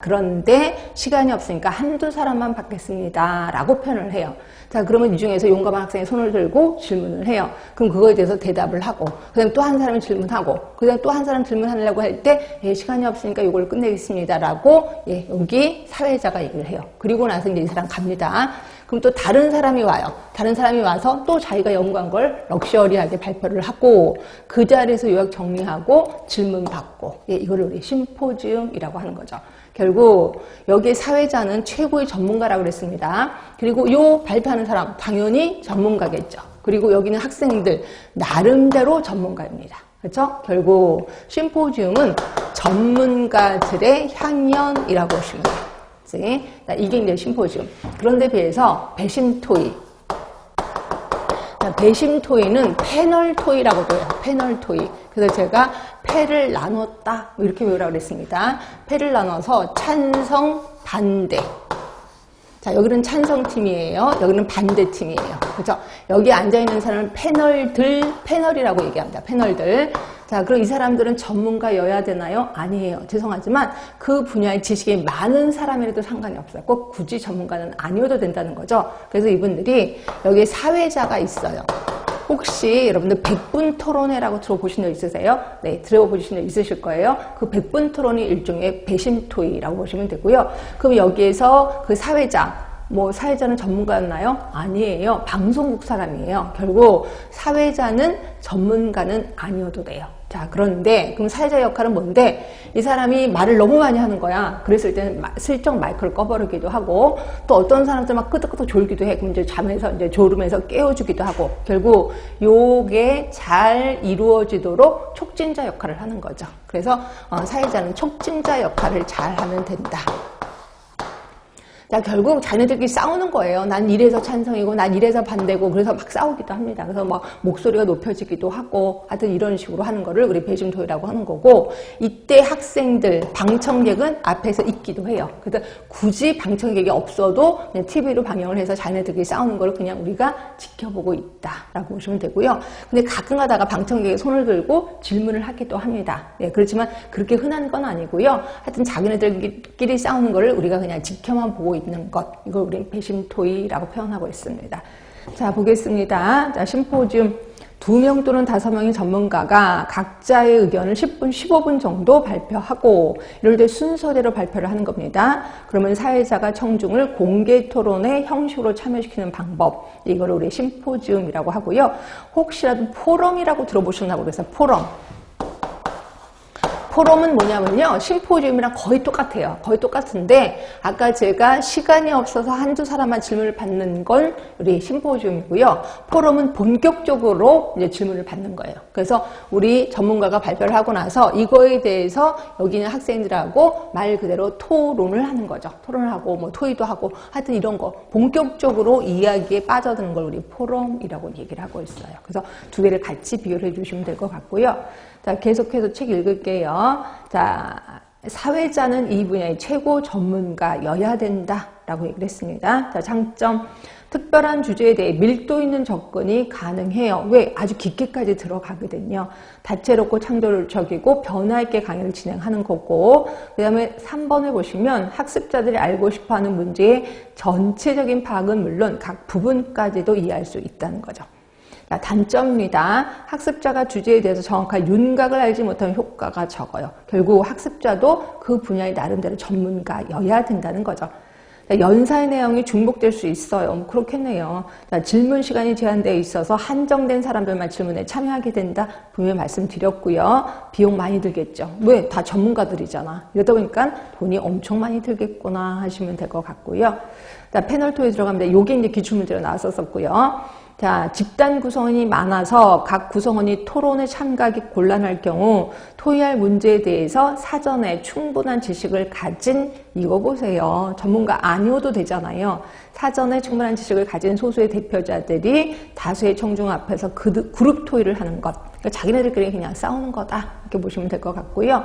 그런데 시간이 없으니까 한두 사람만 받겠습니다 라고 표현을 해요. 자, 그러면 이 중에서 용감한 학생이 손을 들고 질문을 해요. 그럼 그거에 대해서 대답을 하고, 그 다음에 또 한 사람이 질문하고, 그 다음에 또 한 사람 질문하려고 할 때, 예, 시간이 없으니까 이걸 끝내겠습니다 라고, 예, 여기 사회자가 얘기를 해요. 그리고 나서 이제 이 사람 갑니다. 그럼 또 다른 사람이 와요. 다른 사람이 와서 또 자기가 연구한 걸 럭셔리하게 발표를 하고, 그 자리에서 요약 정리하고 질문 받고, 예, 이거를 우리 심포지움이라고 하는 거죠. 결국 여기 사회자는 최고의 전문가라고 그랬습니다. 그리고 요 발표하는 사람 당연히 전문가겠죠. 그리고 여기는 학생들 나름대로 전문가입니다. 그렇죠? 결국 심포지움은 전문가들의 향연이라고 보시면 돼요. 이게 이제 심포지움. 그런데 비해서 배심토의. 배심토의는 패널 토의라고 해요. 패널 토의. 그래서 제가 패를 나눴다 이렇게 외우라고 그랬습니다. 패를 나눠서 찬성, 반대. 자, 여기는 찬성팀이에요. 여기는 반대팀이에요. 그렇죠? 여기 앉아있는 사람은 패널이라고 얘기합니다. 패널들. 자, 그럼 이 사람들은 전문가여야 되나요? 아니에요. 죄송하지만 그 분야의 지식이 많은 사람이라도 상관이 없어요. 꼭 굳이 전문가는 아니어도 된다는 거죠. 그래서 이분들이 여기에 사회자가 있어요. 혹시 여러분들 100분 토론회라고 들어보신 적 있으세요? 네, 들어보신 적 있으실 거예요. 그 100분 토론이 일종의 배심토의라고 보시면 되고요. 그럼 여기에서 그 사회자, 사회자는 전문가였나요? 아니에요. 방송국 사람이에요. 결국 사회자는 전문가는 아니어도 돼요. 자, 그런데 그럼 사회자 역할은 뭔데? 이 사람이 말을 너무 많이 하는 거야. 그랬을 때는 슬쩍 마이크를 꺼버리기도 하고, 또 어떤 사람들 막 끄덕끄덕 졸기도 해. 그럼 이제 잠에서 이제 졸으면서 깨워주기도 하고, 결국 요게 잘 이루어지도록 촉진자 역할을 하는 거죠. 그래서 사회자는 촉진자 역할을 잘 하면 된다. 자, 결국 자기네들끼리 싸우는 거예요. 난 이래서 찬성이고 난 이래서 반대고, 그래서 막 싸우기도 합니다. 그래서 막 목소리가 높여지기도 하고, 하여튼 이런 식으로 하는 거를 우리 배심토의라고 하는 거고, 이때 학생들, 방청객은 앞에서 있기도 해요. 그래서 굳이 방청객이 없어도 그냥 TV로 방영을 해서 자기네들끼리 싸우는 걸 그냥 우리가 지켜보고 있다라고 보시면 되고요. 근데 가끔 가다가 방청객이 손을 들고 질문을 하기도 합니다. 네, 그렇지만 그렇게 흔한 건 아니고요. 하여튼 자기네들끼리 싸우는 거를 우리가 그냥 지켜만 보고 있는 것, 이걸 우리 배심토의라고 표현하고 있습니다. 자, 보겠습니다. 자, 심포지움 2명 또는 5명의 전문가가 각자의 의견을 10분, 15분 정도 발표하고, 이럴 때 순서대로 발표를 하는 겁니다. 그러면 사회자가 청중을 공개 토론의 형식으로 참여시키는 방법, 이걸 우리 심포지움이라고 하고요. 혹시라도 포럼이라고 들어보셨나고 그래서 포럼은 뭐냐면요, 심포지움이랑 거의 똑같아요. 거의 똑같은데 아까 제가 시간이 없어서 한두 사람만 질문을 받는 건 우리 심포지움이고요. 포럼은 본격적으로 이제 질문을 받는 거예요. 그래서 우리 전문가가 발표를 하고 나서 이거에 대해서 여기 있는 학생들하고 말 그대로 토론을 하는 거죠. 토론을 하고 토의도 하고, 하여튼 이런 거 본격적으로 이야기에 빠져드는 걸 우리 포럼이라고 얘기를 하고 있어요. 그래서 두 개를 같이 비교를 해주시면 될 것 같고요. 자, 계속해서 책 읽을게요. 자, 사회자는 이 분야의 최고 전문가여야 된다라고 얘기를 했습니다. 자, 장점. 특별한 주제에 대해 밀도 있는 접근이 가능해요. 왜? 아주 깊게까지 들어가거든요. 다채롭고 창조적이고 변화 있게 강의를 진행하는 거고, 그 다음에 3번을 보시면 학습자들이 알고 싶어하는 문제의 전체적인 파악은 물론 각 부분까지도 이해할 수 있다는 거죠. 단점입니다. 학습자가 주제에 대해서 정확한 윤곽을 알지 못하면 효과가 적어요. 결국 학습자도 그 분야의 나름대로 전문가여야 된다는 거죠. 연사의 내용이 중복될 수 있어요. 그렇겠네요. 질문 시간이 제한되어 있어서 한정된 사람들만 질문에 참여하게 된다. 분명히 말씀드렸고요. 비용 많이 들겠죠. 왜? 다 전문가들이잖아. 이러다 보니까 돈이 엄청 많이 들겠구나 하시면 될 것 같고요. 자, 패널 토에 들어가면 요게 이제 기출문제로 나왔었고요. 자, 집단 구성원이 많아서 각 구성원이 토론에 참가하기 곤란할 경우 토의할 문제에 대해서 사전에 충분한 지식을 가진, 이거 보세요. 전문가 아니어도 되잖아요. 사전에 충분한 지식을 가진 소수의 대표자들이 다수의 청중 앞에서 그룹 토의를 하는 것. 그러니까 자기네들끼리 그냥 싸우는 거다. 이렇게 보시면 될 것 같고요.